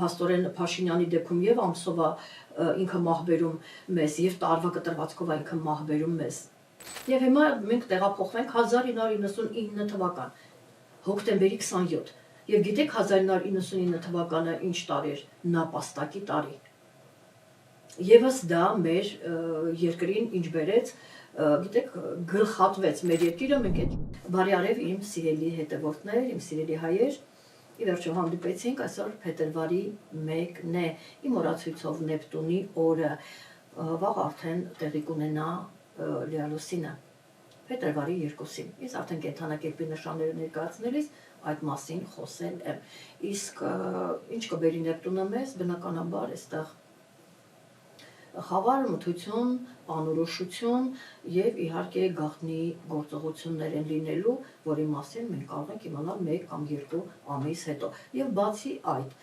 փաստորեն Փաշինյանի դեպքում եւ ամսովա ինքը մահբերում մեզ եւ տարվա կտրվածքով ինքը մահբերում մեզ։ Եվ հիմա մենք տեղափոխվենք 1999 թվական, հոկտեմբերի 27։ Եվ գիտեք 1999 թվականը ինչ տարի էր, նապաստակի տարի։ Եվս դա մեր երկրին ինչ բերեց, գիտեք, գլխատվեց մեր երկիրը, մենք այդ բարի արև իմ սիրելի հետևորդներ, իմ սիրելի հայեր, ի վերջո հանդիպեցինք, այսօր փետրվարի 1-ն է, իմ օրացույցով Նեպտունի օրը, վաղ արդեն տեղի կունենա լիալուսինը, փետրվարի 2-ին, ես արդեն կենդանակերպի նշանները ներկայացնելիս այդ մասին խոսել եմ, իսկ ինչ կբերի Նեպտունը մեզ, բնականաբար այստեղ խավար, մթություն, անորոշություն եւ իհարկե գաղտնի գործողություններ են լինելու, որի մասին մենք կարող ենք իմանալ 1 կամ 2 ամիս հետո։ Եվ բացի այդ,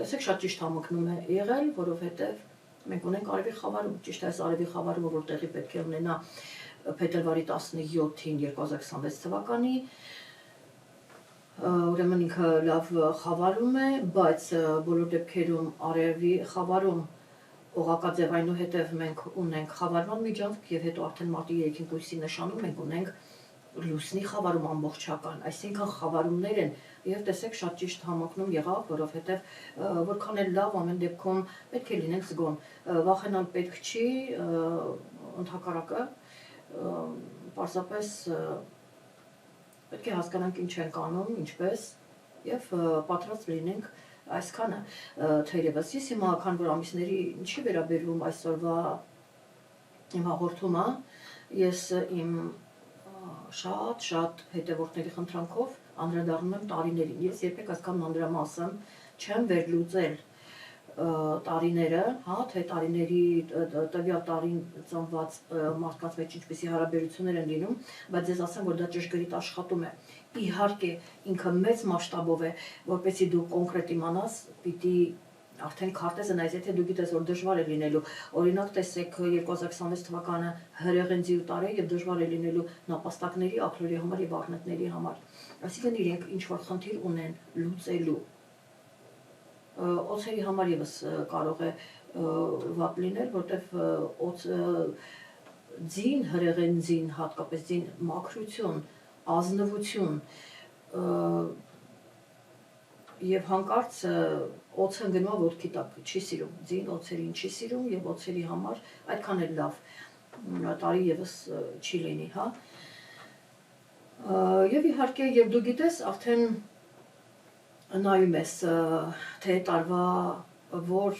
տեսեք շատ ճիշտ համընկնում է եղել, որովհետեւ մենք ունենք արևի խավարում, ճիշտ այս արևի խավարումը, որ տեղի պետք է ունենա փետրվարի 17-ին 2026 թվականի, ուրեմն ինքը լավ խավարում է, բայց բոլոր դեպքերում արևի խավարում օղակաձև այնուհետև մենք ունենք խավարման միջանցք եւ հետո արդեն մարտի 3-ին կույսի նշանում մենք ունենք լուսնի խավարում ամբողջական, այսինքն խավարումներ են եւ տեսեք շատ ճիշտ համընկնում եղավ, որովհետեւ որքան էլ լավ ամեն դեպքում պետք է լինենք զգոն, վախենալ պետք չի, ընդհակառակը պարզապես պետք է հասկանանք ինչ ենք անում, ինչպես եւ պատրաստ լինենք այսքանը թերևս ես հիմա քան որ ամիսների ինչի վերաբերում այսօրվա իմ հաղորդումը ես իմ շատ հետևորդների խնդրանքով անդրադառնում եմ տարիներին ես երբեք այսքան մանրամասն չեմ վերլուծել տարիները, հա, թե տարիների տվյալ տարին ծնված մարդկանց մեջ ինչպեսի հարաբերություններ են լինում, բայց ես ասեմ, որ դա ճշգրիտ աշխատում է։ Իհարկե, ինքը մեծ մասշտաբով է, որպեսզի դու կոնկրետ իմանաս, պիտի արդեն քարտեզը նայես, եթե դու գիտես, որ դժվար է լինելու, օրինակ տեսեք 2026 թվականը հրեղենձի տարի եւ դժվար է լինելու նապաստակների, աքլորի համար եւ առնետների համար։ Այսինքն իրենք ինչ որ խնդիր ունեն լուծելու օձերի համար եւս կարող է վատ լինել, որտեվ ձին, հրեղենձին, հատկապես ձին մաքրություն, ազնվություն եւ հանկարծ օձը գնում ոտքի տակ չի սիրում, ձին օձերին չի սիրում եւ օձերի համար այդքան էլ լավ տարի եւս չի լինի, հա։ Եվ իհարկե եւ դու գիտես արդեն նայում ես թե տարվա որ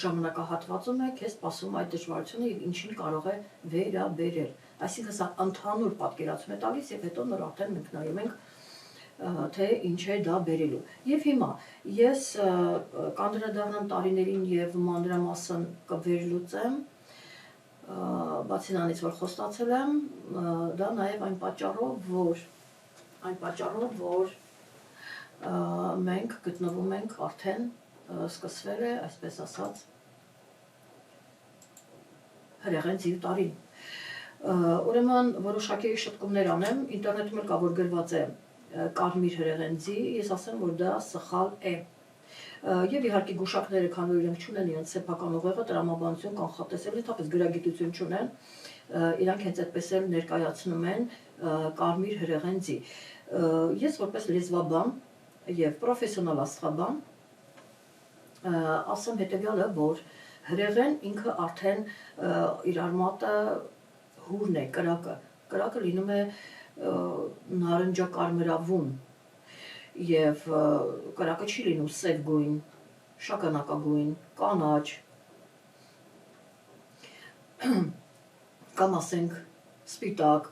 ժամանակահատվածում է քեզ սպասում այդ դժվարությունը եւ ինչին կարող է վերաբերել։ Այսինքն սա ընդհանուր պատկերացում է տալիս եւ հետո նոր արդեն մենք նայում ենք թե ինչ է դա բերելու։ Եվ հիմա ես կանդրադառնամ տարիներին եւ մանրամասն կվերլուծեմ, բացի նրանից որ խոստացել եմ, դա նաեւ այն պատճառով, որ մենք գտնվում ենք արդեն սկսվել է, այսպես ասած, հրեղենձի տարին։ Ուրեմն որոշակի շտկումներ անեմ, ինտերնետում էլ կա որ գրված է կարմիր հրեղենձի, ես ասեմ, որ դա սխալ է։ Եվ իհարկե գուշակները, քանի որ իրենք չունեն իրենց սեփական ուղեղը, տրամաբանություն, կանխատեսել, ընդհանրապես գրագիտություն չունեն, իրանք հենց այդպես էլ ներկայացնում են կարմիր հրեղենձի։ Ես որպես լեզվաբան եւ պրոֆեսիոնալ աստղաբան ասեմ հետեւյալը, որ հրեղեն ինքը արդեն իր արմատը հուրն է, կրակը լինում է նարնջակարմրավուն եւ կրակը չի լինում սև գույն, շագանակագույն, կանաչ կամ ասենք սպիտակ,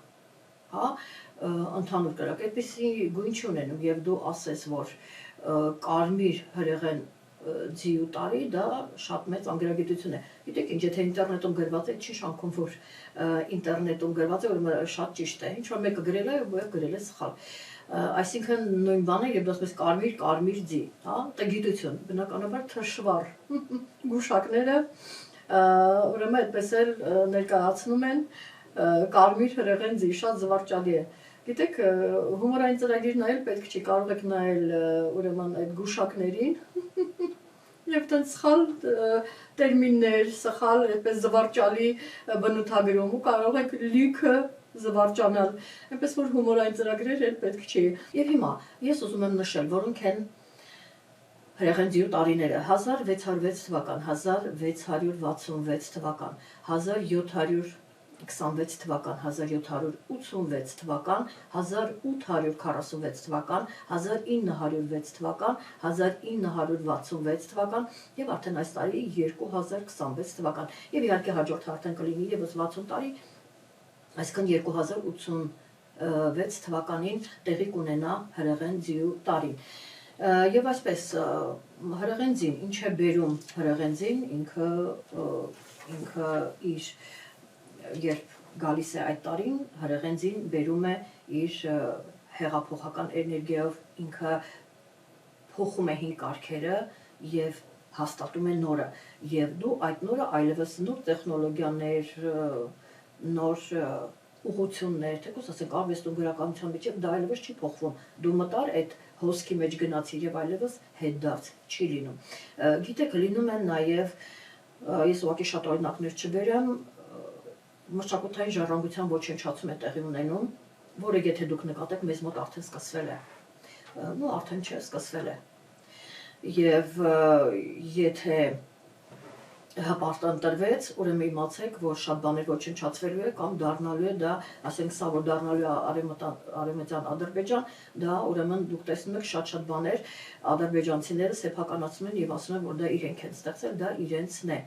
հա, ընդհանուր կրակ, այդպիսի գույն չունենում եւ դու ասես, որ կարմիր հրեղեն ձիու տարի դա շատ մեծ անգրագիտություն է։ Գիտեք ինչ, եթե ինտերնետում գրված է, չի շանքում, որ ինտերնետում գրված է, որ շատ ճիշտ է։ Ինչ որ մեկը գրել է, ու գրել է սխալ։ Այսինքն նույն բանը, երբ ասես կարմիր ձի, հա, դա գիտություն, բնականաբար թշվառ գուշակները ուրեմն այդպես էլ ներկայացնում են կարմիր հրեղեն ձի, շատ զվարճալի է։ Գիտեք, հումորային ծրագիր նայել պետք չի, կարող եք նայել ուրեմն այդ գուշակներին եւ տենց սխալ տերմիններ, սխալ այդպես զվարճալի բնութագրում ու կարող եք լիքը զվարճանալ, այնպես որ հումորային ծրագրեր էլ պետք չի։ Եվ հիմա ես ուզում եմ նշել, որոնք են հրեղենձիու տարիները 1606 թվական, 1666 թվական, 1726 թվական, 1786 թվական, 1846 թվական, 1906 թվական, 1966 թվական եւ արդեն այս տարի 2026 թվական։ Եվ իհարկե հաջորդը արդեն կլինի եւս 60 տարի, այսինքն 2086 թվականին տեղի կունենա հրեղենձիու տարին։ Եվ այսպես հրեղենձին ինչ է բերում հրեղենձին, ինքը իր երբ գալիս է այդ տարին, հրեղենձին բերում է իր հեղափոխական էներգիայով, ինքը փոխում է հին կարգերը եւ հաստատում է նորը, եւ դու այդ նորը այլևս նոր տեխնոլոգիաներ, նոր ուղղություններ, թեկուզ ասենք արվեստում գրականության միջև դա այլևս չի փոխվում, դու մտար այդ հոսքի մեջ գնացիր եւ այլևս հետդարձ չի լինում։ Գիտեք, լինում են նաեւ, ես ուղղակի շատ օրինակներ չբերեմ, մշակութային ժառանգության ոչնչացում է տեղի ունենում, որը եթե դուք նկատեք, մեզ մոտ արդեն սկսվել է։ Նու արդեն չէ, սկսվել է։ Եվ եթե հպարտ ընտրվեց, ուրեմն իմացեք, որ շատ բաներ ոչնչացվելու է կամ դառնալու է դա, ասենք սա որ դառնալու է արևմտյան Ադրբեջան, դա ուրեմն դուք տեսնում եք շատ բաներ ադրբեջանցիները սեփականացնում են եւ ասում են, որ դա իրենք են ստեղծել, դա իրենցն է։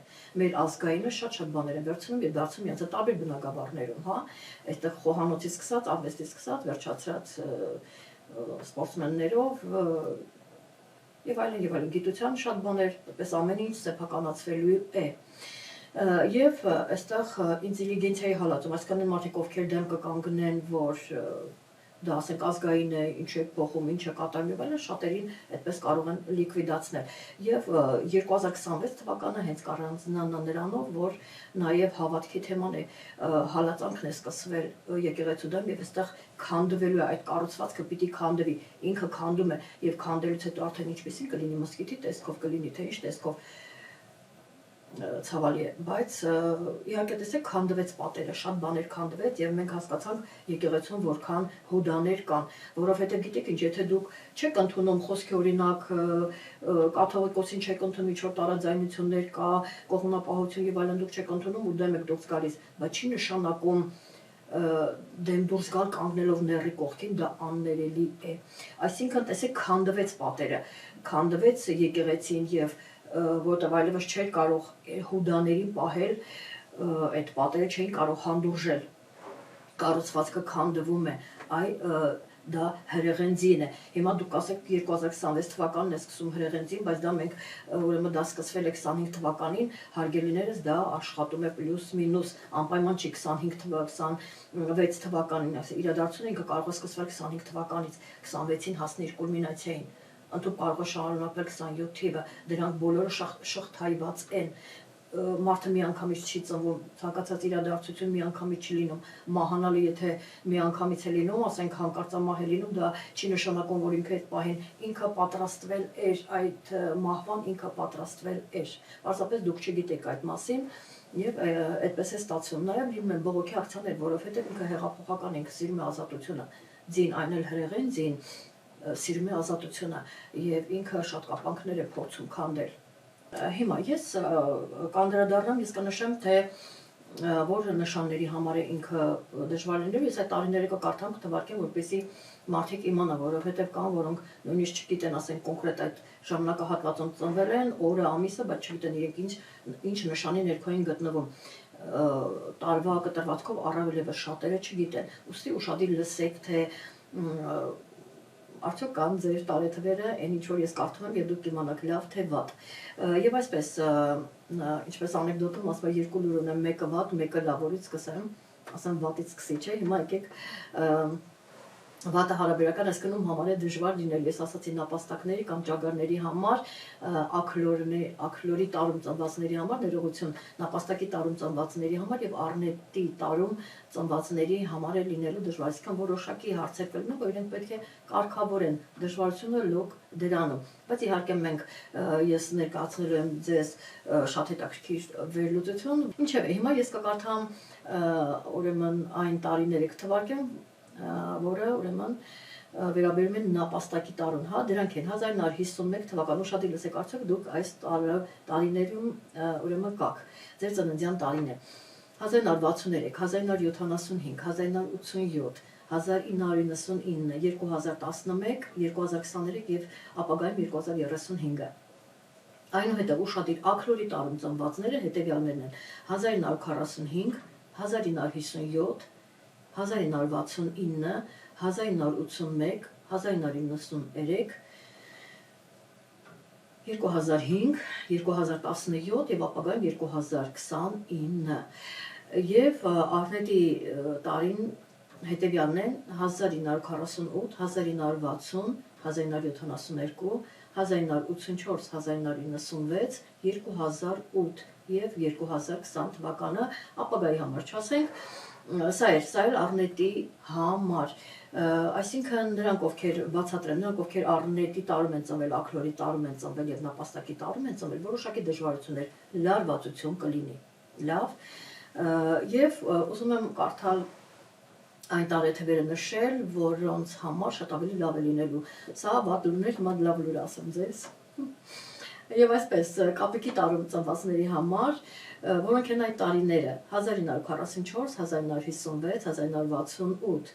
Մեր ազգայինը շատ բաներ են վերցնում եւ դարձնում իրենց տարբեր բնակավարներում, հա, այդտեղ խոհանոցից սկսած, արվեստից սկսած, վերջացրած սպորտսմեններով եւ այլն գիտության շատ բաներ, այդպես ամեն ինչ սեփականացվելու է։ Եվ այստեղ ինտելիգենցիայի հալածում, այսինքն մարդիկ ովքեր դեմ կկանգնեն, որ դա ասենք ազգային է, ինչ է փոխում, ինչ է կատարում եւ այլն, շատերին այդպես կարող են լիկվիդացնել։ Եվ 2026 թվականը հենց կառանձնանա նրանով, որ նաեւ հավատքի թեման է, հալածանքն է սկսվել եկեղեցու դեմ եւ այստեղ քանդվելու է այդ կառուցվածքը, պիտի քանդվի, ինքը քանդում է եւ քանդելուց հետո արդեն ինչպեսին կլինի, մսկիթի տեսքով կլինի, թե ինչ տեսքով, ցավալի է, բայց իհարկե տեսեք քանդվեց պատերը, շատ բաներ քանդվեց եւ մենք հասկացանք եկեղեցում որքան հուդաներ կան, որովհետեւ գիտեք ինչ, եթե դուք չեք ընդունում խոսքի օրինակ կաթողիկոսին չեք ընդունում, ինչ որ տարաձայնություններ կա, կողմնապահություն եւ այլն դուք չեք ընդունում ու դեմ եք դուրս գալիս, բայց չի նշանակում դեմ դուրս գալ կանգնելով ների կողքին, դա աններելի է։ Այսինքն տեսեք քանդվեց պատերը, քանդվեց եկեղեցին եւ որտեղ այլևս չէր կարող հուդաներին պահել, այդ պատերը չէին կարող հանդուրժել, կառուցվածքը քանդվում է, դա հրեղենձին է։ Հիմա դուք ասեք 2026 թվականն է սկսում հրեղենձին, բայց դա մենք ուրեմն դա սկսվել է 25 թվականին, հարգելիներս դա աշխատում է պլյուս մինուս, անպայման չի 26 թվականին, իրադարձությունը ինքը կարող է սկսվել 25 թվականից, 26-ին հասնի իր կուլմինացիային, ընդհանուր կարող է շարունակվել 27 թիվը, դրանք բոլորը շղթայված են, մարդը միանգամից չի ծնվում, ցանկացած իրադարձություն միանգամից չի լինում, մահանալը եթե միանգամից է լինում, ասենք հանկարծամահ է լինում, դա չի նշանակում, որ ինքը այդ պահին ինքը պատրաստվել էր այդ մահվան, ինքը պատրաստվել էր, պարզապես դուք չգիտեք այդ մասին եւ այդպես է ստացվում, նաեւ լինում են բողոքի ակցիաներ, որովհետեւ ինքը հեղափոխական ինքը սիրում է ազատությունը, ձին այն էլ հրեղեն, ձին սիրում է ազատությունը եւ ինքը շատ կապանքներ է փորձում քանդել։ Հիմա ես կանդրադառնամ, ես կնշեմ, թե որ նշանների համար է ինքը դժվար լինելու, ես այդ տարիները կկարդամ, կթվարկեմ, որպեսզի մարդիկ իմանան, որովհետև կան, որոնք նույնիսկ չգիտեն, ասենք կոնկրետ այդ ժամանակահատվածում ծնվել են, օրը, ամիսը, բայց չգիտեն իրենք ինչ նշանի ներքո են գտնվում։ Տարվա կտրվածքով առավել եւս շատերը չգիտեն։ Ուստի ուշադիր լսեք, թե արդյոք կան ձեր տարեթվերը, այն ինչ որ ես կարդում եմ եւ դուք իմանաք լավ թե վատ։ Եվ այսպես, ինչպես անեկդոտում ասում է, երկու լուր ունեմ, մեկը վատ, մեկը լավ, որից սկսեմ, ասեմ վատից սկսի, չէ՞, հիմա եկեք վատը հարաբերական, այսինքն համար է դժվար լինել, ես ասացի նապաստակների կամ ճագարների համար, աքլորի տարում ծնվածների համար ներողություն, նապաստակի տարում ծնվածների համար եւ առնետի տարում ծնվածների համար է լինելու դժվար, այսինքն որոշակի հարցեր կլինեն, որ իրենք պետք է կարգավորեն, դժվարությունը լոկ դրանում, բայց իհարկե մենք ես ներկայացնելու եմ ձեզ շատ հետաքրքիր վերլուծություն, ինչեւ հիմա ես կկարդամ ուրեմն այն տարիները կթվարկեմ, որը ուրեմն վերաբերում են նապաստակի տարուն, հա, դրանք են 1951 թվականին, շատ լսեք արդյոք դուք այս տարիներում ուրեմն կաք, ձեր ծննդյան տարին է, 1963, 1975, 1987, 1999, 2011, 2023 եւ ապագայում 2035-ը։ Այնուհետև ուշադիր աքլորի տարում ծնվածները հետևյալներն են 1945, 1957, 1969, 1981, 1993, 2005, 2017 եւ ապագայում 2029 եւ առնետի տարին հետեւյալն են 1948, 1960, 1972, 1984, 1996, 2008 եւ 2020 թվականը ապագայի համար չասենք Սա էր առնետի համար, այսինքն նրանք ովքեր բացատրեմ, նրանք ովքեր առնետի տարում են ծնվել, աքլորի տարում են ծնվել եւ նապաստակի տարում են ծնվել, որոշակի դժվարություններ, լարվածություն կլինի, լավ, եւ ուզում եմ կարդալ այն տարեթվերը նշել, որոնց համար շատ ավելի լավ է լինելու, սա վատ լուրներ, հիմա լավ լուր ասեմ ձեզ, եւ այսպես կապիկի տարում ծնվածների համար որոնք են այդ տարիները 1944, 1956, 1968,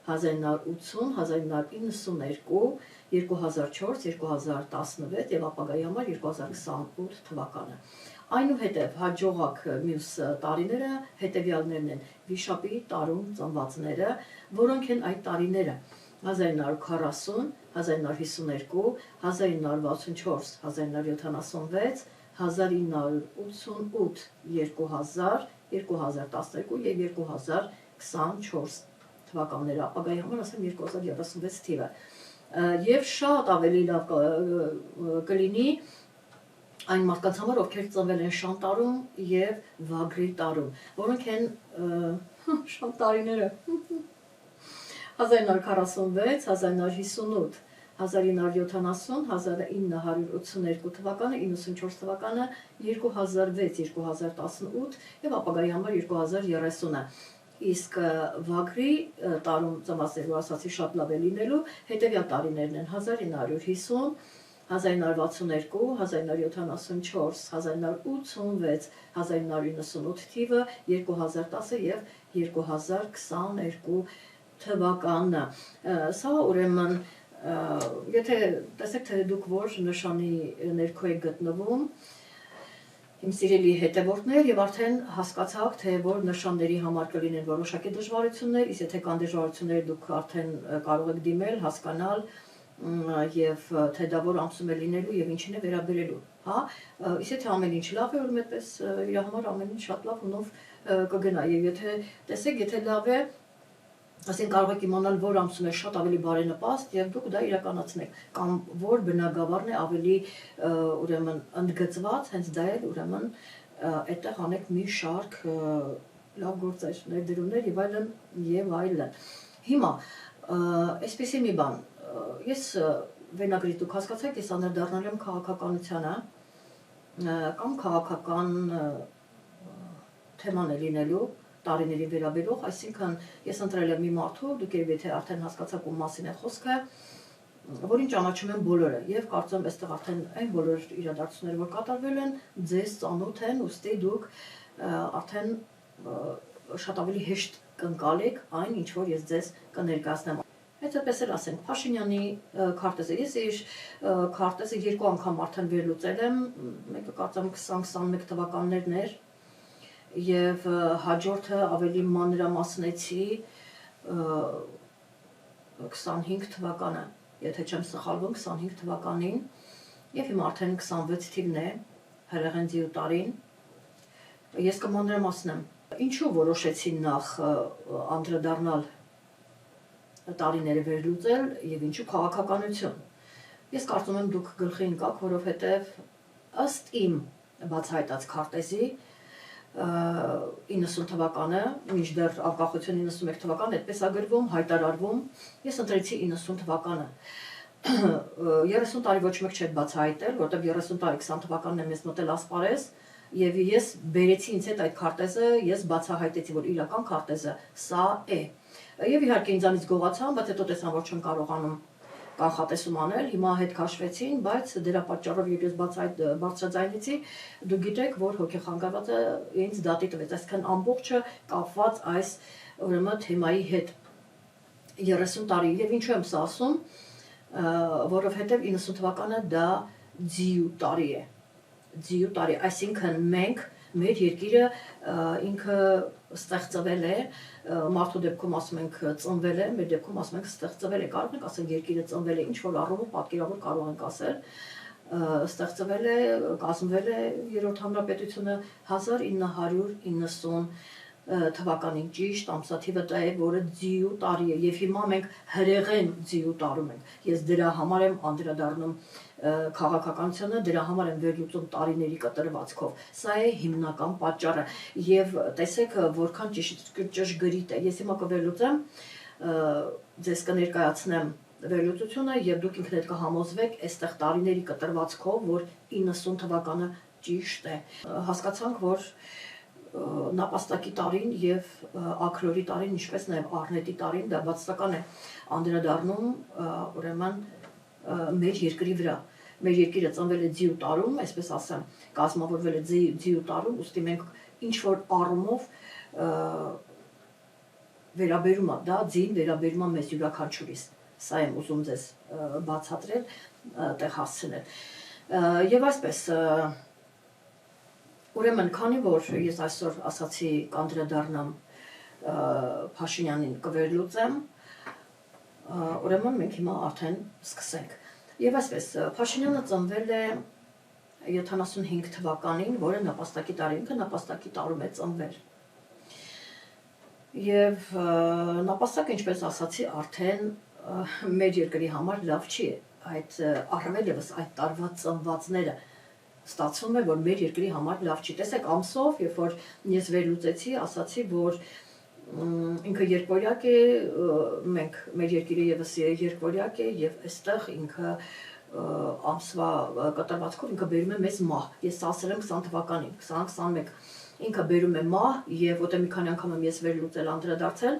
1980, 1992, 2004, 2016 եւ ապագայի համար 2028 թվականը։ Այնուհետև հաջողակ մյուս տարիները հետևյալներն են վիշապի տարում ծնվածները, որոնք են այդ տարիները 1940, 1952, 1964, 1976, 1988, 2000, 2012 եւ 2024 թվականները, ապագայի համար ասեմ 2036 թիվը։ Եվ շատ ավելի լավ կլինի այն մարդկանց համար, ովքեր ծնվել են շան տարում եւ վագրի տարում, որոնք են շան տարիները 1946, 1958, 1970, 1982 թվականը, 94 թվականը, 2006, 2018 եւ ապագայի համար 2030-ը։ Իսկ վագրի տարում ծնվածներ, որ ասացի շատ լավ է լինելու, հետեւյալ տարիներն են 1950, 1962, 1974, 1986, 1998 թիվը, 2010 եւ 2022 թվականը։ Սա ուրեմն եթե տեսեք թե դուք որ նշանի ներքո եք գտնվում, իմ սիրելի հետևորդներ, եւ արդեն հասկացաք, թե որ նշանների համար կլինեն որոշակի դժվարություններ, իսկ եթե կան դժվարություններ, դուք արդեն կարող եք դիմել, հասկանալ եւ թե դա որ ամսում է լինելու եւ ինչին է վերաբերելու, հա, իսկ եթե ամեն ինչ լավ է, ուրեմն այդպես իր համար ամեն ինչ շատ լավ ունով կգնա եւ եթե տեսեք, եթե լավ է Ասեն կարող եք իմանալ, որ ամսում է շատ ավելի բարենպաստ եւ դուք դա իրականացնեք, կամ որ բնակավարն է ավելի ուրեմն ընդգծված, հենց դա էլ ուրեմն այդտեղ անեք մի շարք լավ գործեր, ներդրումներ եւ այլն եւ այլն։ Հիմա այսպեսի մի բան, ես վերնագրի դուք հասկացաք, ես անդրադառնալ եմ քաղաքականությանը կամ քաղաքական թեման է լինելու տարիների վերաբերող, այսինքն ես ընտրել եմ մի մարդու, դուք եթե արդեն հասկացաք ում մասին է խոսքը, որին ճանաչում են բոլորը եւ կարծում եմ այստեղ արդեն այն բոլոր իրադարձությունները, որ կատարվել են, ձեզ ծանոթ են, ուստի դուք արդեն շատ ավելի հեշտ կընկալեք այն, ինչ որ ես ձեզ կներկայացնեմ։ Այդպես էլ ասենք, Փաշինյանի քարտեզը, ես իր քարտեզը երկու անգամ արդեն վերլուծել եմ, մեկը կարծեմ 2021 թվականներն էր եւ հաջորդը ավելի մանրամասնեցի 25 թվականը, եթե չեմ սխալվում, 25 թվականին եւ հիմա արդեն 26 թիվն է, հրեղենձի տարին։ Ես կմանրամասնեմ, ինչու որոշեցի նախ անդրադառնալ տարիները վերլուծել եւ ինչու քաղաքականություն։ Ես կարծում եմ դուք գլխի ընկաք, որովհետեւ ըստ իմ բացահայտած քարտեզի 90 թվականը, մինչդեռ անկախություն 91 թվականն այդպես է գրվում, հայտարարվում, ես ընտրեցի 90 թվականը։ 30 տարի ոչ մեկ չէր բացահայտել, որտեղ 30 տարի 20 թվականն է մեզ մտել ասպարեզ, եւ ես բերեցի ինձ հետ այդ քարտեզը, ես բացահայտեցի, որ իրական քարտեզը սա է։ Եվ իհարկե ինձանից գողացան, բայց հետո տեսան, որ չեմ կարողանում կանխատեսում անել, հիմա հետ քաշվեցին, բայց դրա պատճառով երբ ես բարձրաձայնեցի, դուք գիտեք, որ հոգեխանգարվածը ինձ դատի տվեց, այսինքն ամբողջը կապված այս ուրեմն թեմայի հետ 30 տարի։ Եվ ինչու եմ սա ասում, որովհետև 90 թվականը դա ձիու տարի է։ Ձիու տարի, այսինքն մենք մեր երկիրը ինքը ստեղծվել է, մարդու դեպքում ասում ենք ծնվել է, մեր դեպքում ասում ենք ստեղծվել է, կարող ենք ասել երկիրը ծնվել է, ինչ որ առումով պատկերավոր կարող ենք ասել, ստեղծվել է, կազմվել է Երրորդ հանրապետությունը 1990 թվականին ճիշտ ամսաթիվը դա է, որը ձիու տարի է, եւ հիմա մենք հրեղեն ձիու տարում ենք։ Ես դրա համար եմ անդրադառնում քաղաքականությունը, դրա համար եմ վերլուծում տարիների կտրվածքով։ Սա է հիմնական պատճառը եւ տեսեք որքան ճշգրիտ է։ Ես հիմա կվերլուծեմ, ձեզ կներկայացնեմ վերլուծությունը եւ դուք ինքներդ կհամոզվեք այստեղ տարիների կտրվածքով, որ 90 թվականը ճիշտ է։ Հասկացանք, որ նապաստակի տարին եւ աքրորի տարին, ինչպես նաեւ առնետի տարին, դա բացասական է անդրադառնում ուրեմն մեր երկրի վրա։ Մեր երկիրը ծնվել է ձիու տարում, այսպես ասեմ, կազմավորվել է ձիու տարում, ուստի մենք ինչ որ առումով վերաբերում է, դա ձին վերաբերում է մեզ յուրաքանչյուրիս։ Սա եմ ուզում ձեզ բացատրել, տեղ հասցնել։ Եվ այսպես ուրեմն քանի որ ես այսօր ասացի կանդրադառնամ Փաշինյանին կվերլուծեմ, ուրեմն մենք հիմա արդեն սկսենք։ Եվ այսպես Փաշինյանը ծնվել է 75 թվականին, որը նապաստակի տարի, ինքը նապաստակի տարում է ծնվել։ Եվ նապաստակը, ինչպես ասացի, արդեն մեր երկրի համար լավ չի, այդ առավել ևս այդ տարվա ծնվածները ստացվում է, որ մեր երկրի համար լավ չի։ Տեսեք, ամսով, երբ որ ես վերլուծեցի, ասացի, որ ինքը երկվորյակ է, մենք մեր երկիրը եւս երկվորյակ է եւ այստեղ ինքը ամսվա կտրվածքով ինքը բերում է մեզ մահ։ Ես ասել եմ 20 թվականին, 2021 ինքը բերում է մահ եւ որտեղ մի քանի անգամ եմ ես վերլուծել անդրադարձել,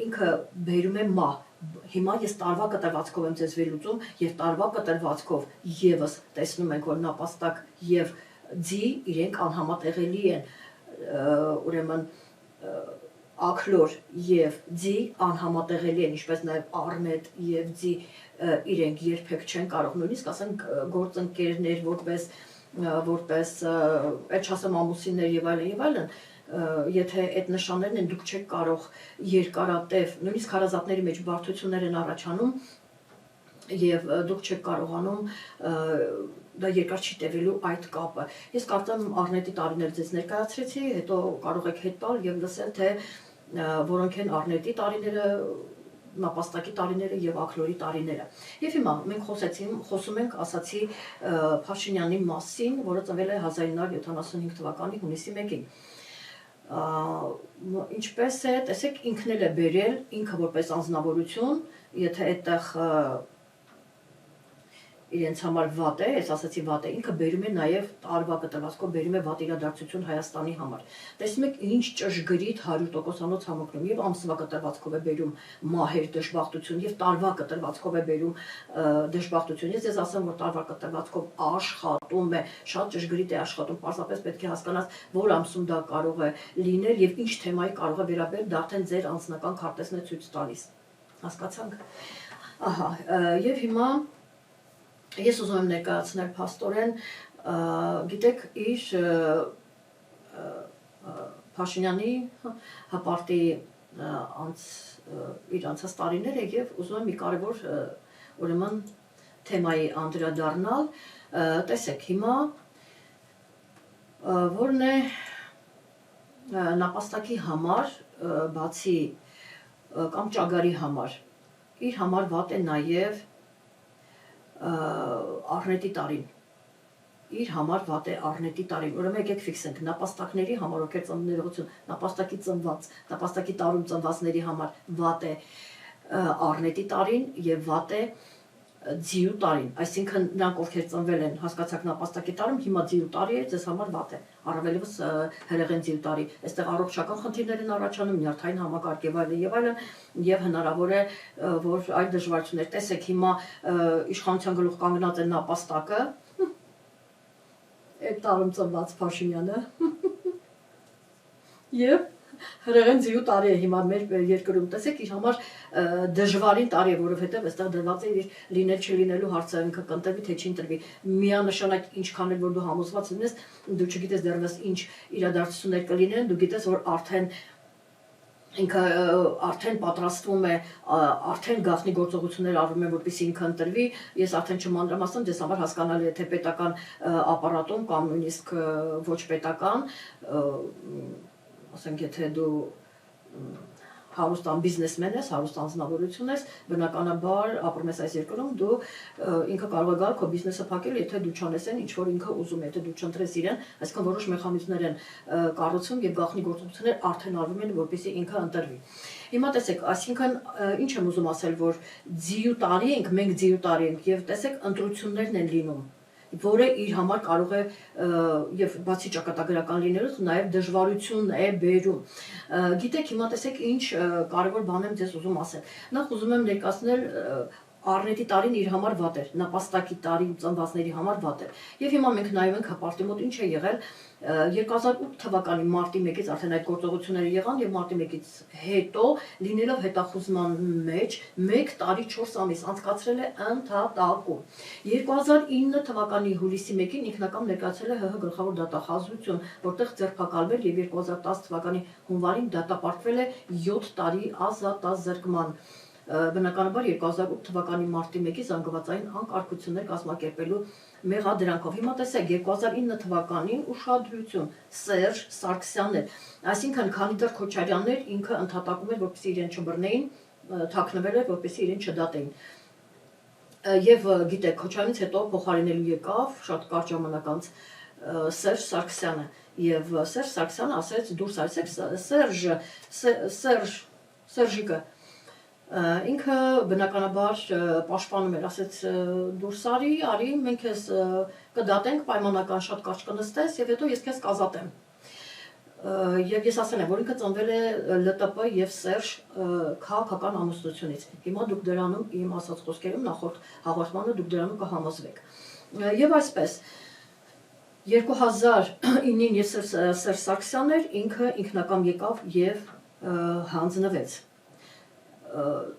ինքը բերում է մահ։ Հիմա ես տարվա կտրվածքով եմ ձեզ վերլուծում եւ տարվա կտրվածքով եւս տեսնում ենք, որ նապաստակ եւ ձի իրենք անհամատեղելի են, ուրեմն աքլոր եւ ձի անհամատեղելի են, ինչպես նաեւ առնետ եւ ձի իրենք երբեք չեն կարող, նույնիսկ ասենք գործընկերներ, որպես այդ չասեմ ամուսիններ եւ այլն, եթե այդ նշաններն են, դուք չեք կարող երկարատև, նույնիսկ հարազատների մեջ բարդություններ են առաջանում եւ դուք չեք կարողանում դա երկար չի տևելու այդ կապը։ Ես կարծեմ առնետի տարիներ ձեզ ներկայացրեցի, հետո կարող եք հետ տալ եւ լսել, թե որոնք են առնետի տարիները, նապաստակի տարիները եւ աքլորի տարիները։ Եվ հիմա մենք խոսում ենք, ասացի Փաշինյանի մասին, որը ծնվել է 1975 թվականի հունիսի 1-ին։ Ինչպես է, տեսեք, ինքն էլ է բերել, ինքը որպես անձնավորություն, եթե այդտեղ իրենց համար վատ է, ես ասացի վատ է, ինքը բերում է նաև տարվա կտրվածքով բերում է վատ իրադարձություն Հայաստանի համար։ Տեսնում եք ինչ ճշգրիտ 100%-անոց համընկնում, եւ ամսվա կտրվածքով է բերում մահեր դժբախտություն, եւ տարվա կտրվածքով է բերում դժբախտություն։ Ես ասեմ, որ տարվա կտրվածքով աշխատում է, շատ ճշգրիտ է աշխատում, պարզապես պետք է հասկանաս, որ ամսում դա կարող է լինել եւ ինչ թեմայի կարող է վերաբերել, դա արդեն ձեր անձնական քարտեզն է ցույց տալիս։ Հասկացանք։ Ահա, եւ հիմա ես ուզում եմ ներկայացնել փաստորեն, գիտեք, Փաշինյանի հապարտի իր անցած տարիները եւ ուզում եմ մի կարևոր ուրեմն թեմայի անդրադառնալ, տեսեք, հիմա որն է նապաստակի համար, բացի կամ ճագարի համար։ Իր համար վատ է նաև առնետի տարին։ Իր համար վատ է առնետի տարին։ Ուրեմն եկեք ֆիքսենք նապաստակների համար, ովքեր ծննդերողություն, նապաստակի ծնված, նապաստակի տարում ծնվածների համար վատ է առնետի տարին եւ վատ է ձիու տարին, այսինքն նրանք ովքեր ծնվել են հասկացակ նապաստակի տարում, հիմա ձիու տարի է, ձեզ համար վատ է, առավելևս հրեղեն ձիու տարի, այստեղ առողջական խնդիրներ են առաջանում, նյարդային համակարգ եւ այլն, եւ հնարավոր է, որ այդ դժվարություններ, տեսեք հիմա իշխանության գլուխ կանգնած է նապաստակը, այդ տարում ծնված Փաշինյանը, եւ հրեղեն ձիու տարի է հիմա մեր երկրում, տեսեք իր համար դժվարին տարի է, որովհետև այստեղ դրված է իր լինել չլինելու հարցը, ինքը կընտրվի թե չի ընտրվի, միանշանակ ինչքան էլ որ դու համոզված լինես, դու չգիտես դեռևս ինչ իրադարձություններ կլինեն, դու գիտես որ ինքը արդեն պատրաստվում է, արդեն գաղտնի գործողություններ արվում են, որպեսզի ինքը ընտրվի, ես արդեն չմանրամասն, ձեզ համար հասկանալի է թե պետական ապարատում կամ նույնիսկ ոչ պետական, ասենք եթե դու հարուստան բիզնեսմեն ես, հարուստ անձնավորություն ես, բնականաբար ապրում ես այս երկրում, դու ինքը կարող է գալ քո բիզնեսը փակել, եթե դու չանես ինչ որ ինքը ուզում է, եթե դու չընտրես իրեն, այսինքն որոշ մեխանիզմներ են կառուցվում եւ գաղտնի գործողություններ արդեն արվում են, որպեսզի ինքը ընտրվի։ Հիմա տեսեք, այսինքն ինչ եմ ուզում ասել, որ ձիու տարի ենք, մենք ձիու տարի ենք եւ տեսեք ընտրություններն են լինում, որը իր համար կարող է եւ բացի ճակատագրական լինելուց նաեւ դժվարություն է բերում։ Գիտեք, հիմա տեսեք ինչ կարևոր բան եմ ձեզ ուզում ասել։ Նախ ուզում եմ ներկայացնել առնետի տարին իր համար վատ էր, նապաստակի տարի ծնվածների համար վատ էր։ Եվ հիմա մենք նայում ենք հպարտի մոտ ինչ է եղել 2008 թվականի մարտի 1-ից արդեն այդ գործողությունները եղան եւ մարտի 1-ից հետո լինելով հետախուզման մեջ 1 տարի 4 ամիս անցկացրել է ընդհատակում։ 2009 թվականի հուլիսի 1-ին ինքնակամ ներկայացրել է ՀՀ գլխավոր դատախազություն, որտեղ ձերբակալվել եւ 2010 թվականի հունվարին դատապարտվել է 7 տարի ազատազրկման։ Բնականաբար 2008 թվականի մարտի 1-ի զանգվածային անկարգություններ կազմակերպելու մեղադրանքով։ Հիմա տեսեք 2009 թվականին ուշադրություն Սերժ Սարգսյանն, այսինքն քանի դեռ Քոչարյաններ ինքը ընդհատակում էր, որպեսզի իրեն չբռնեին, թաքնվել էր, որպեսզի իրեն չդատեին։ Եվ գիտեք, Քոչարյանից հետո փոխարինելու եկավ շատ կարճ ժամանակ անց Սերժ Սարգսյանը, եւ Սերժ Սարգսյանը ասեց դուրս արեցեք Սերժիկը ինքը բնականաբար պաշտպանում էր, ասեց դուրս արի, մենք քեզ կդատենք, պայմանական շատ կարճ կնստես եւ հետո ես քեզ կազատեմ։ Եվ ես ասել եմ, որ ինքը ծնվել է ԼՏՊ եւ Սերժ քաղաքական ամուսնությունից։ Հիմա դուք դրանում իմ ասած խոսքերում նախորդ հաղորդմանը դուք դրանում կհամոզվեք։ Եվ այսպես 2009-ին եւ Սերժ Սարգսյանն էր, ինքը ինքնակամ եկավ եւ հանձնվեց։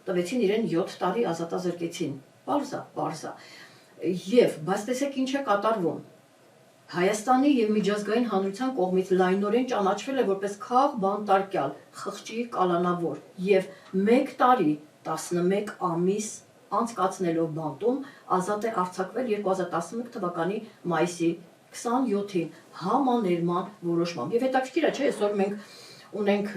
Տվեցին իրեն 7 տարի ազատազրկեցին, պարզա, եւ բայց տեսեք ինչ է կատարվում, Հայաստանի եւ միջազգային հանրության կողմից լայնորեն ճանաչվել է որպես քաղ բանտարկյալ, խղճի կալանավոր եւ 1 տարի 11 ամիս անցկացնելով բանտում ազատ է արձակվել 2011 թվականի մայիսի 27-ին համաներման որոշմամբ։ Եվ հետաքրքիր է, չէ՞, այսօր մենք ունենք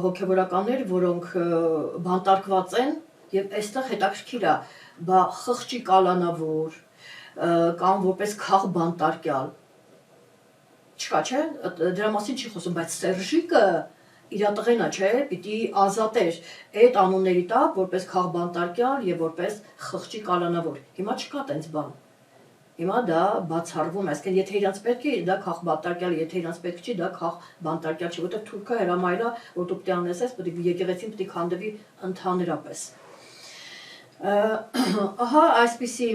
հոգևորականներ, որոնք բանտարկված են, եւ այստեղ հետաքրքիր է, բա խղճի կալանավոր կամ որպես քաղ բանտարկյալ չկա, չէ՞, դրա մասին չի խոսում, բայց Սերժիկը իր տղենա, չէ, պիտի ազատեր այդ անունների տակ, որպես քաղ բանտարկյալ եւ որպես խղճի կալանավոր։ Հիմա չկա տենց բան։ Հիմա դա բացառվում է, այսինքն եթե իրանց պետք է, դա քաղ բանտարկյալ, եթե իրանց պետք չի, դա քաղ բանտարկյալ չի, որտեղ թուրքը հրամայել է, որ դու պետք է անես, պետք է եկեղեցին պետք է քանդվի ընդհանրապես։ Ահա այսպիսի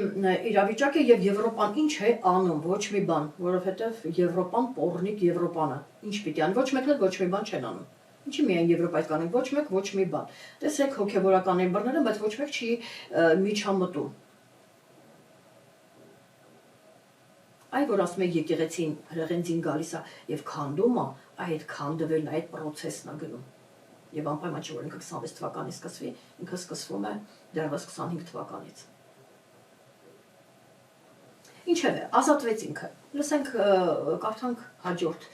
իրավիճակ է եւ Եվրոպան ինչ է անում, ոչ մի բան, որովհետեւ Եվրոպան պոռնիկ Եվրոպան է։ Ինչ պիտի անի, ոչ մեկն էլ ոչ մի բան չեն անում։ Ինչի միայն Եվրոպայից կանենք, ոչ մեկ ոչ մի բան։ Տեսեք հոգեվորական են բռնել, բայց ոչ մեկ չի միջամտում։ Այ որ ասում է եկեղեցին հրեղենձին գալիս է եւ քանդում է, այդ քանդվելն այդ process-ն է գնում։ Եվ անպայման չէ որ ինքը 26 թվականից սկսվի, ինքը սկսվում է դեռևս 25 թվականից։ Ինչևէ, ազատվեց ինքը։ Լսենք, կարդանք հաջորդ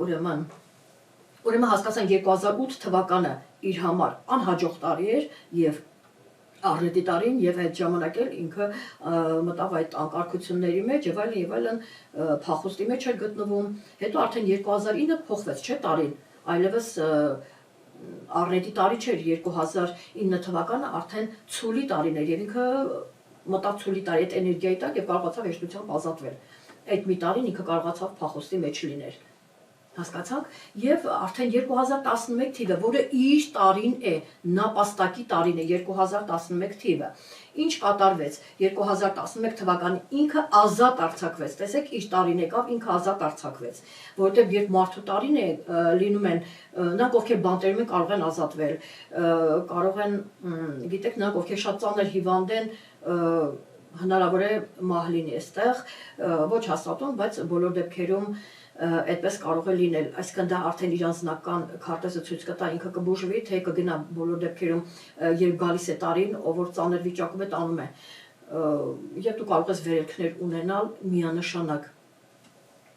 ուրեմն Ուրեմն հասկացան 2008 թվականը իր համար անհաջող տարի էր եւ առնետի տարին եւ այդ ժամանակ էլ ինքը մտավ այդ անկարգությունների մեջ եւ այլն փախուստի մեջ էր գտնվում։ Հետո արդեն 2009 փոխվեց, չէ՞ տարին, այլևս առնետի տարի չէր 2009 թվականը արդեն ցուլի տարին էր եւ ինքը մտավ ցուլի տարի այդ էներգիայի տակ եւ կարողացավ հեշտությամբ ազատվել։ Այդ մի տարին ինքը կարողացավ փախուստի մեջ լինել։ Հասկացանք, եւ արդեն 2011 թիվը, որը իր տարին է, նապաստակի տարին է 2011 թիվը։ Ինչ կատարվեց 2011 թվականին ինքը ազատ արձակվեց։ Տեսեք, իր տարին եկավ, ինքը ազատ արձակվեց, որովհետեւ երբ մարդու տարին է լինում են նրանք ովքեր բանտերում են կարող են ազատվել, կարող են, գիտեք, նրանք ովքեր շատ ծանր հիվանդ են, հնարավոր է մահ լինի այստեղ, ոչ հաստատուն, բայց բոլոր դեպքերում այդպես կարող է լինել, այսինքն դա արդեն իր անձնական քարտեզը ցույց կտա, ինքը կբուժվի, թե կգնա բոլոր դեպքերում, երբ գալիս է տարին, ով որ ծանր վիճակում է տանում է, եւ դու կարող ես վերելքներ ունենալ միանշանակ։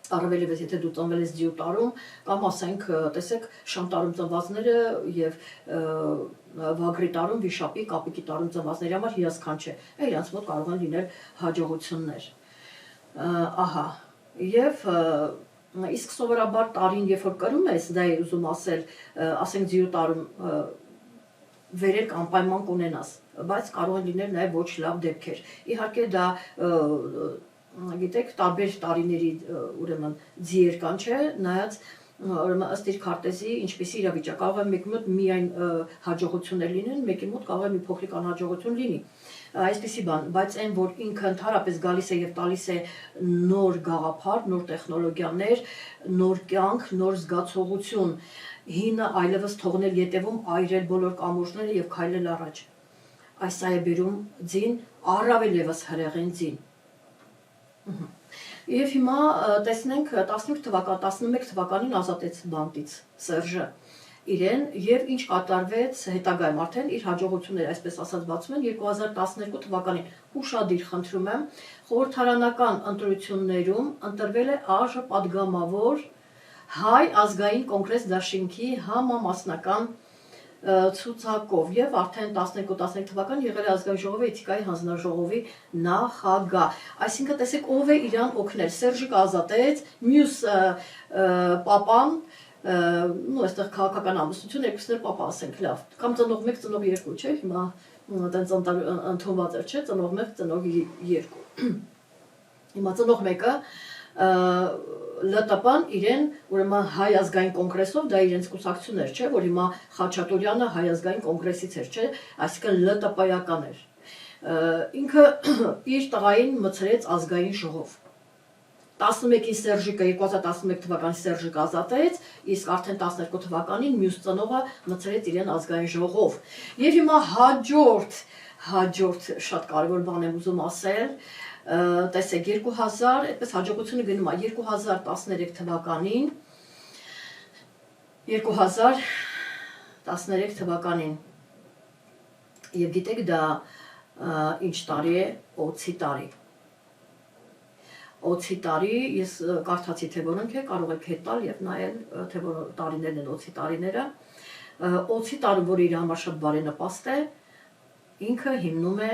Առավելևս եթե դու ծնվել ես ձիու տարում, կամ ասենք, տեսեք, շան տարում ծնվածները եւ վագրի տարում, վիշապի, կապիկի տարում ծնվածների համար հիասքանչ չէ, իրանց մոտ կարող են լինել հաջողություններ։ Ահա, եւ իսկ սովորաբար տարին, երբ որ կրում ես, դա է ուզում ասել, ասենք ձիու տարում վերելք անպայման կունենաս, բայց կարող են լինել նաև ոչ լավ դեպքեր։ Իհարկե դա գիտեք, տարբեր տարիների ուրեմն ձիեր կան, չէ, նայած ուրեմն ըստ իր քարտեզի ինչպիսի իրավիճակ, կարող է մեկի մոտ միայն հաջողություններ լինեն, մեկի մոտ կարող է մի փոքրիկ անհաջողություն լինի։ Այսպիսի բան, բայց այն, որ ինքը ընդհանրապես գալիս է եւ տալիս է նոր գաղափար, նոր տեխնոլոգիաներ, նոր կյանք, նոր զգացողություն, հինը այլևս թողնել ետևում, այրել բոլոր կամուրջները եւ քայլել առաջ։ Այս է բերում ձին, առավել եւս հրեղեն ձին։ Եվ հիմա տեսնենք 11 թվականին ազատեց բանտից Սերժը իրեն եւ ինչ կատարվեց հետագայում արդեն իր հաջողությունները այսպես ասած բացում են 2012 թվականին ուշադիր խնդրում եմ խորհրդարանական ընտրություններում ընտրվել է ԱԺ падգամավոր Հայ ազգային կոնգրես դաշինքի համամասնական ցուցակով եւ արդեն 12-13 թվականին եղել է ազգային ժողովի էթիկայի հանձնաժողովի նախագահ։ Այսինքն տեսեք ով է իրան օգնել։ Սերժիկը ազատեց, մյուս պապան ну, այստեղ քաղաքական ամուսնություն երկուսն էլ պապա ասենք, լավ, կամ ծնող 1, ծնող 2, չէ՞, հիմա այտենց ընդունված էր, չէ՞, ծնող 1, ծնող 2։ Հիմա ծնող 1-ը ԼՏՊ-ն իրեն, ուրեմն Հայ ազգային կոնգրեսով, դա իրենց կուսակցություն էր, չէ՞, որ հիմա Խաչատուրյանը Հայ ազգային կոնգրեսից էր, չէ՞, այսինքն ԼՏՊ-ական էր։ Ինքը իր տղային մցրեց ազգային ժողով։ 11-ին Սերժիկը 2011 թվականին Սերժիկը ազատեց, իսկ արդեն 12 թվականին մյուս ծնողը մցրեց իրեն ազգային ժողով։ Եվ հիմա հաջորդ շատ կարևոր բան եմ ուզում ասել, տեսեք 2000, այդպես հաջողությունը գնում է 2013 թվականին 2013 թվականին եւ գիտեք դա ինչ տարի է, օձի տարի։ Օձի տարի, ես կարդացի թե որոնք է, կարող եք հետ տալ եւ նայել թե որ տարիներն են օձի տարիները։ Օձի տարը, որը իր համար շատ բարենպաստ է, ինքը հիմնում է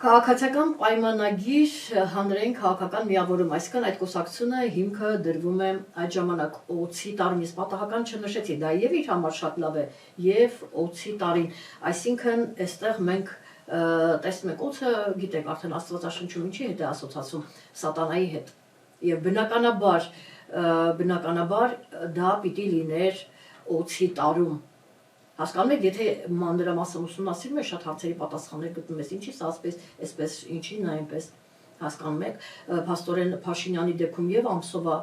քաղաքացիական պայմանագիր հանրային քաղաքական միավորում, այսինքն այդ կուսակցությունը հիմքը դրվում է այդ ժամանակ օձի տարում, ես պատահական չնշեցի, դա եւ իր համար շատ լավ է, եւ օձի տարին, այսինքն այստեղ մենք տեսնում եք օձը, գիտեք, արդեն Աստվածաշնչում ինչի հետ է ասոցացում սատանայի հետ։ Եվ բնականաբար դա պիտի լիներ օձի տարում։ Հասկանում եք, եթե մանրամասն ուսումնասիրում եք, շատ հարցերի պատասխաններ գտնում ես, ինչի սա այսպես, ինչին այնպես, հասկանում եք, փաստորեն Փաշինյանի դեպքում եւ ամսովա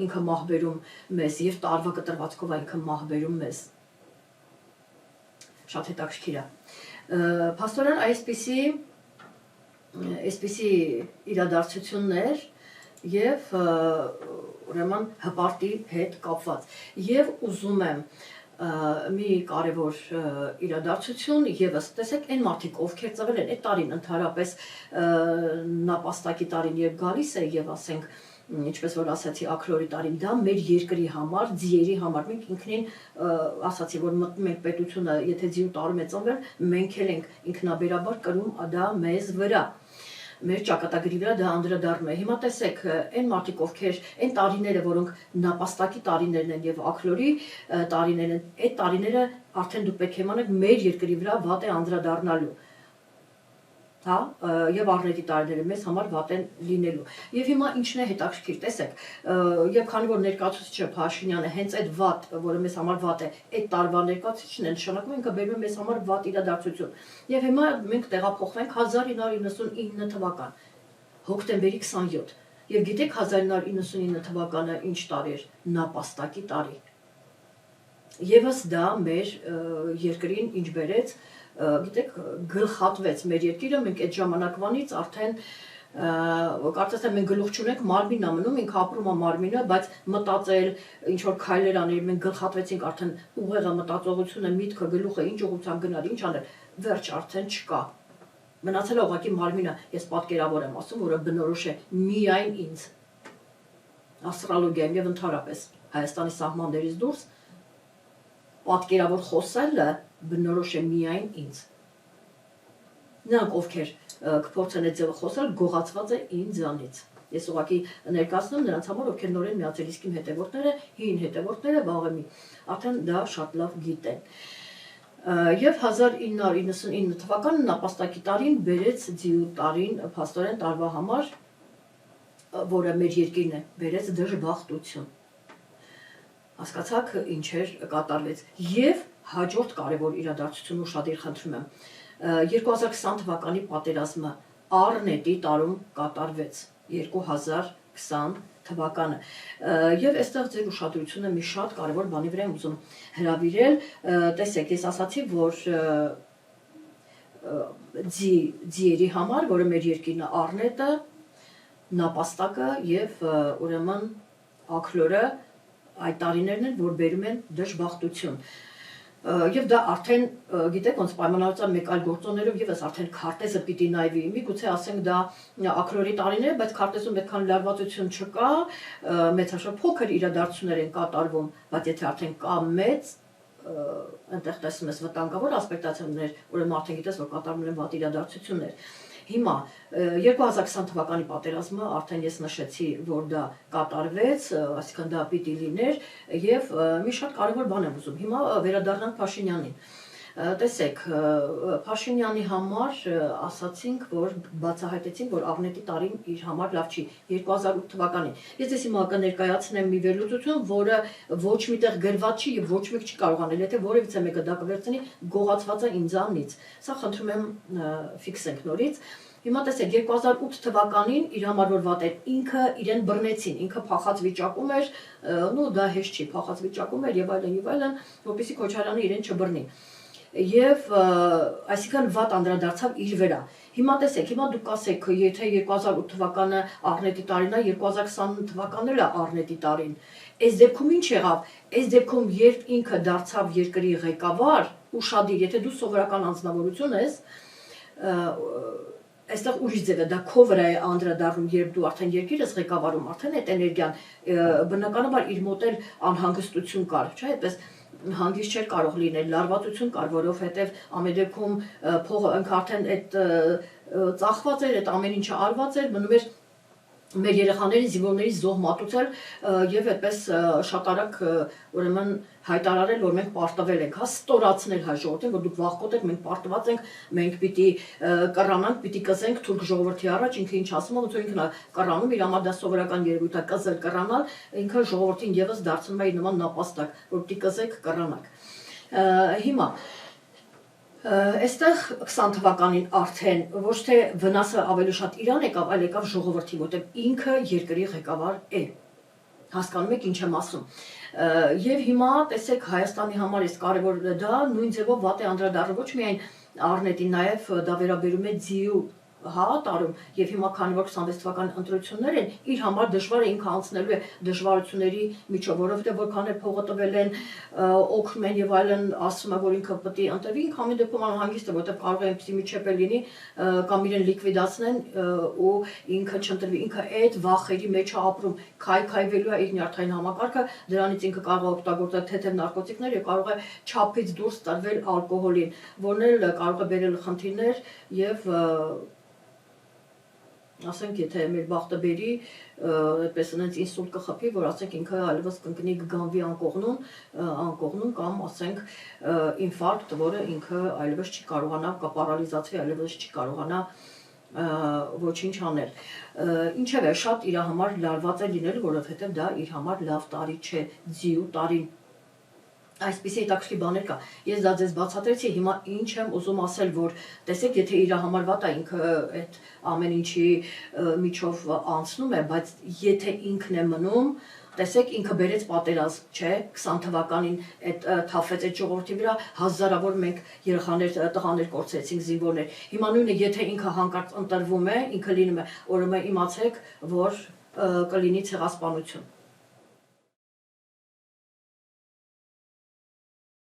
ինքը մահբերում մեզ եւ տարվա կտրվածքով ինքը մահբերում մեզ։ Շատ հետաքրքիր է։ Փաստորեն այսպիսի իրադարձություններ եւ ուրեմն հպարտի հետ կապված եւ ուզում եմ մի կարևոր իրադարձություն եւս տեսեք այն մարդիկ ովքեր ծնվել են այդ տարին ընդհանրապես նապաստակի տարին երբ գալիս է եւ ասենք ինչպես որ ասացի, աքլորի տարին, դա մեր երկրի համար, ձիերի համար, մենք ինքնին ասացի, որ մտնում ենք պետությունը, եթե ձիու տարում է ծնվել, մենք էլ ենք ինքնաբերաբար կրում դա մեզ վրա, մեր ճակատագրի վրա դա անդրադառնում է։ Հիմա տեսեք, այն մարդիկ, ովքեր այն տարիները, որոնք նապաստակի տարիներն են եւ աքլորի տարիներն են, այդ տարիները արդեն դուք պետք է իմանաք, մեր երկրի վրա վատ է անդրադառնալու, հա, եւ առնետի տարիները մեզ համար վատ են լինելու։ Եվ հիմա ինչն է հետաքրքիր, տեսեք, եւ քանի որ ներկայացուցիչը Փաշինյանը հենց այդ վատ, որը մեզ համար վատ է, այդ տարվա ներկայացուցիչն է նշանակում, ինքը բերում է մեզ համար վատ իրադարձություն։ Եվ հիմա մենք տեղափոխվենք 1999 թվական, հոկտեմբերի 27։ Եվ գիտեք 1999 թվականը ինչ տարի էր, նապաստակի տարի։ Եվս դա մեր երկրին ինչ բերեց, գիտեք, գլխատվեց մեր երկիրը, մենք այդ ժամանակվանից արդեն կարծես թե մենք գլուխ չունենք, մարմինն է մնում, ինքը ապրում է մարմինը, բայց մտածել, ինչ որ քայլեր անել, մենք գլխատվեցինք արդեն ուղեղը, մտածողությունը, միտքը, գլուխը ինչ ուղղությամբ գնալ, ինչ անել, վերջ արդեն չկա։ Մնացել է ուղղակի մարմինը, ես պատկերավոր եմ ասում, որը բնորոշ է միայն ինձ։ Աստրոլոգիայում եւ ընդհանրապես Հայաստանի սահմաններից դուրս պատկերավոր խոսելը բնորոշ է միայն ինձ։ Նրանք ովքեր կփորձեն այդ ձևը խոսել, գողացված է ինձանից։ Ես ուղղակի ներկայացնում նրանց համար, ովքեր նորեն միացել իսկ իմ հետևորդները, հին հետևորդները, վաղեմի, արդեն դա շատ լավ գիտեն։ Եվ 1999 թվականը նապաստակի տարին բերեց ձիու տարին փաստորեն տարվա համար, որը մեր երկիրն է, բերեց դժբախտություն։ Հասկացաք ինչեր կատարվեց։ Եվ հաջորդ կարևոր իրադարձություն ուշադիր խնդրում եմ։ 2020 թվականի պատերազմը առնետի տարում կատարվեց 2020 թվականը։ Եվ այստեղ ձեր ուշադրությունը մի շատ կարևոր բանի վրա եմ ուզում հրավիրել։ Տեսեք, ես ասացի, որ ձիերի համար, որը մեր երկիրն է, առնետը, նապաստակը եւ ուրեմն աքլորը այդ տարիներն են, որ բերում են դժբախտություն։ Եվ դա արդեն, գիտեք, ոնց պայմանավորված մեկ այլ գործոններով եւս արդեն քարտեզը պիտի նայվի։ Միգուցե ասենք դա աքլորի տարիներ, բայց քարտեզում այդքան լարվածություն չկա, մեծաշատ փոքր իրադարձություններ են կատարվում, բայց եթե արդեն կա մեծ, այնտեղ տեսնում ես վտանգավոր ասպեկտացիաներ, ուրեմն արդեն գիտես, որ կատարվում են վատ իրադարձություններ։ Հիմա 2020 թվականի պատերազմը արդեն ես նշեցի, որ դա կատարվեց, այսինքն դա պիտի լիներ եւ մի շատ կարևոր բան եմ ուզում։ Հիմա վերադառնանք Փաշինյանին։ Տեսեք, Փաշինյանի համար ասացինք, որ բացահայտեցինք, որ Աղնետի տարին իր համար լավ չի, 2008 թվականին։ Ես ես հիմա կներկայացնեմ մի վերլուծություն, որը ոչ միտեղ գրված չի եւ ոչ մեկ չի կարող անել, եթե որևիցե մեկը դա կվերցնի, գողացված է ինձանից։ Սա խնդրում եմ ֆիքսենք նորից։ Հիմա տեսեք, 2008 թվականին իր համար որ վատ էր, ինքը իրեն բռնեցին, ինքը փախած վիճակում էր, նո դա հեշտ չի, փախած վիճակում էր եւ այլն, որպեսզի Քոչարյանը իրեն չբռնի։ Եվ այսինքն վատ անդրադարձավ իր վրա։ Հիմա տեսեք, հիմա դուք ասեք, եթե 2008 թվականը Աղնետի տարին է, 2020 թվականն էլ է Աղնետի տարին։ Այս դեպքում ինչ եղավ։ Այս դեպքում երբ ինքը դարձավ երկրի ղեկավար, ուշադիր, եթե դու սովորական անձնավորություն ես, այստեղ ուրիշ ձև է, դա քո վրա է անդրադառնում, երբ դու արդեն երկիր ես ղեկավարում, արդեն այդ էներգիան բնականաբար իր մոտ էլ անհանգստություն կար, չէ՞, այդպես հանգիստ չէր կարող լինել, լարվածություն կար, որովհետև ամեն դեպքում փողը ինքը արդեն այդ ծախված էր, այդ ամեն ինչը արված էր, մնում էր մեր երեխաների զինվորների զոհ մատուցել եւ այդպես շատ արագ ուրեմն հայտարարել, որ մենք պարտվել ենք, հա ստորացնել հայ ժողովրդին, որ դուք վախկոտ եք, մենք պարտված ենք, մենք պիտի կռանանք, պիտի կզենք թուրք ժողովրդի առաջ, ինքը ինչ ասում է, ոնց որ ինքն է կռանում, իր համար դա սովորական երևույթ է, կզել, կռանալ, ինքը ժողովրդին եւս դարձնում է իր նման նապաստակ, որ պիտի կզեք, կռանաք։ Հիմա Այստեղ 20 թվականին արդեն ոչ թե վնասը ավելի շատ իրան եկավ, այլ եկավ ժողովրդին, որտեղ ինքը երկրի ղեկավար է։ Հասկանում եք ինչ եմ ասում։ Եվ հիմա տեսեք Հայաստանի համար էս կարևոր դա նույն ձևով վատ է անդրադառնում ոչ միայն Աղնետին, նաև դա վերաբերում է ձիու տարում եւ հիմա քանի որ 26 թվականի ընտրություններ են, իր համար դժվար է ինքը անցնելու է դժվարությունների միջով, որովհետեւ որքան էլ փողը տվել են, օգնում են եւ այլն, ասում է որ ինքը պետք է ընտրվի, ինքը ամեն դեպքում անհանգիստ է, որովհետեւ կարող է այնպեսի միջև լինի կամ իրեն լիկվիդացնեն ու ինքը չընտրվի, ինքը այդ վախերի մեջ է ապրում, քայքայվելու է իր նյարդային համակարգը, դրանից ինքը կարող է օգտագործել թեթև նարկոտիկներ եւ կարող է չափից դուրս տրվել ալկոհոլին, որն էլ կարող է բերել խնդիրներ եւ ասենք եթե մեր բախտը բերի, այդպես այնց ինսուլտ կխփի, որ ասենք ինքը այլևս կընկնի գանվի անկողնում կամ ասենք ինֆարկտ, որը ինքը այլևս չի կարողանա կամ պարալիզացվի, այլևս չի կարողանա ոչինչ անել։ Ինչևէ, շատ իր համար լարված է լինելու, որովհետև դա իր համար լավ տարի չէ, ձիու տարին։ Այսպիսի հետաքրքիր բաներ կա։ Ես դա ձեզ բացատրեցի, հիմա ինչ եմ ուզում ասել, որ տեսեք, եթե իր համար վատ է, ինքը այդ ամեն ինչի միջով անցնում է, բայց եթե ինքն է մնում, տեսեք, ինքը բերեց պատերազմ, չէ, 20 թվականին այդ թափվեց այդ ժողովրդի վրա, հազարավոր մենք երեխաներ, տղաներ կորցրեցինք, զինվորներ։ Հիմա նույնը, եթե ինքը հանկարծ ընտրվում է, ինքը լինում է, ուրեմն իմացեք, որ կլինի ցեղասպանություն։